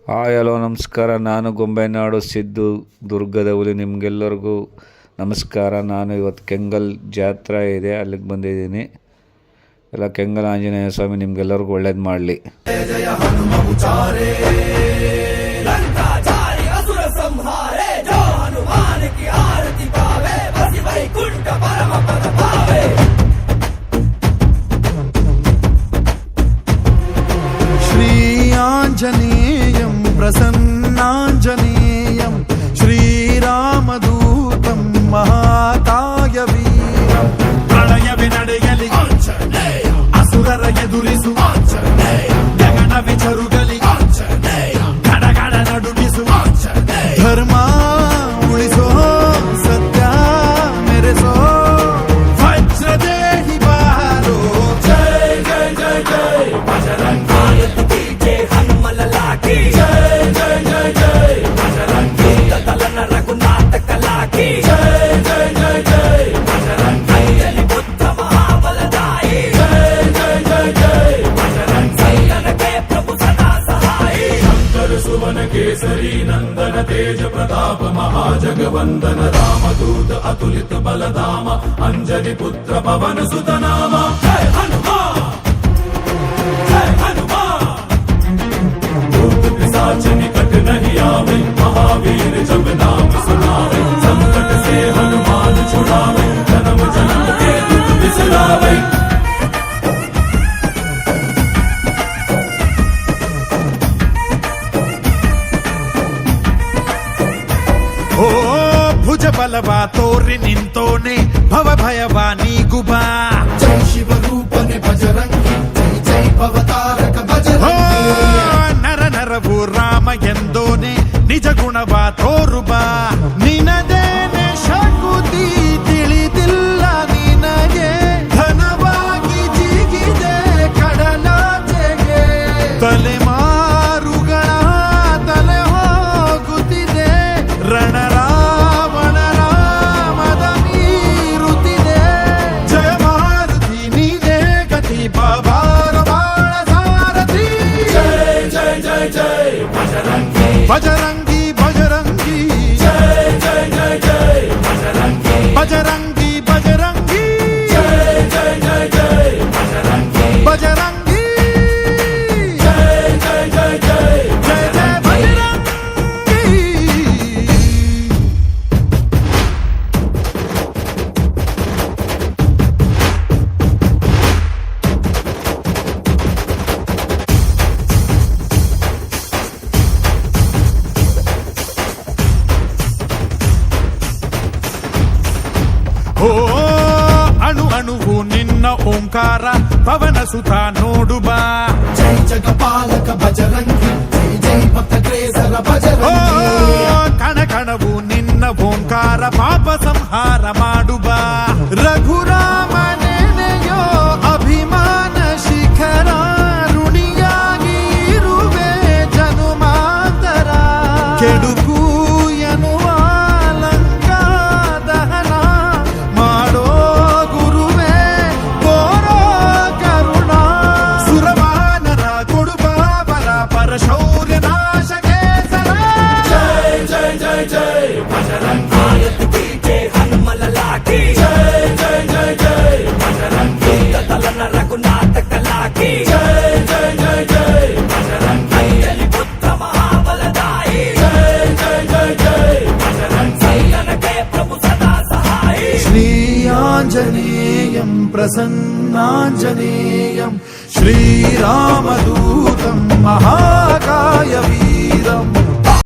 Hi hello ನಮಸ್ಕಾರ. ನಾನು ಗೊಂಬೆನಾಡು ಸಿದ್ದು ದುರ್ಗದ ಹುಲಿ. ನಿಮಗೆಲ್ಲರಿಗೂ ನಮಸ್ಕಾರ. ನಾನು ಇವತ್ತು ಕೆಂಗಲ್ ಜಾತ್ರೆ ಇದೆ, ಅಲ್ಲಿಗೆ ಬಂದಿದ್ದೀನಿ. ಎಲ್ಲ ಕೆಂಗಲ್ ಆಂಜನೇಯ ಸ್ವಾಮಿ ನಿಮಗೆಲ್ಲರಿಗೂ ಒಳ್ಳೇದು ಮಾಡಲಿ. आञ्जनेयं प्रसन्नाञ्जनेयं श्रीरामदूतं महाकायवीरं प्रलयवि ನಡೆಯಲಿ ಆಂಜನೇಯ ಅಸುರರ ಎದುರಿಸು ಆಂಜನೇಯ ಗಗನವಿ ಚರುಗಲಿ ಆಂಜನೇಯ ಗಡಗಡ ನಡುಗಿಸು ಆಂಜನೇಯ ಧರ್ಮ ಉಳಿಸೋ ಸತ್ಯ ಮೆರೆಸೋ ವಜ್ರದೇಹಿ ಬಾರೋ ಜೈ ಜೈ ಜೈ ಜೈ ಬಜರಂಗ केसरी नंदन तेज प्रताप महाजगवंदन रामदूत अतुलित बलधाम अंजनी पुत्र पवन सुत नाम जय हनुमान जय हनुमान। भूत पिशाच निकट नहीं आवे महावीर जब नाम सुनावे संकट से हनुमान छुड़ावे जन्म जन्म के दुख बिसरावे। ओ भुज बलवा तोरि निंतोने भव भयवा नीगुबा जय शिव रूपने बजरंगी जय जय भवतारक बजरंगी। नर नरवु राम ಎಂದೋನೆ ನಿಜ ಗುಣವಾ ತೋರುಬಾ ನಿನದೇನೆ ಶಕುತಿ ತಿಳಿದಿಲ್ಲ ನಿನಗೆ ಧನವಾಗಿ ಜಿಗಿದೆ ಕಡಲಾಚೆಗೆ ತಲೆಮಾರುಗಳ ತಲೆ ಹೋಗುತ್ತಿದೆ ರಣರಾವಣ ರಾಮದ ಮೀರುತ್ತಿದೆ ಜಯ ಮಾರುತಿ ನೀನೇ ಗತಿ ಬಾಬಾರ ಬಾಳ ಸಾರಥಿ जय जय जय जय बजरंगी बजरंगी बजरंगी जय जय जय जय बजरंगी बजरंगी बजरंगी जय जय जय जय बजरंगी बजरंगी जय जय जय जय जय जय बजरंगी। ಓ ಅಣು ಅಣುವು ನಿನ್ನ ಓಂಕಾರ ಪವನ ಸುತ ನೋಡುಬಾ जय जगपालक बजरंगी जय जय भक्त ग्रेसर ಓ बजरंगी। ಕಣ ಕಣವು ನಿನ್ನ ಓಂಕಾರ ಪಾಪ ಸಂಹಾರ ಮಾಡುಬಾ ರಘುರಾಮನೆನೆಯೋ ಅಭಿಮಾನ ಶಿಖರ ಋಣಿಯಾಗಿ ಇರುವೆ ಜನುಮಾಂತರ ಕೆಡುಕು ಎನ್ನುವ ಲಂಕಾ ದಹನ ಮಾಡೋ ಗುರುವೇ ಕೋರೋ ಕರುಣ ಸುರವಾನರ ಕೊಡುಬಾಬಲ ಪರಶೌರ್ಯ ನಾಶಕ್ಕೆ ಸರ जय जय जय जय बजरंगी जय जय जय जय बजरंगी रघुनाथ कलाकी जय जय जय जय बजरंगी पुत्र महाबलदाई जय जय जय जय बजरंगी के प्रभु सदा सहाय। श्री आञ्जनेयं प्रसन्नाञ्जनेयं श्रीरामदूतं महाकायवीरम्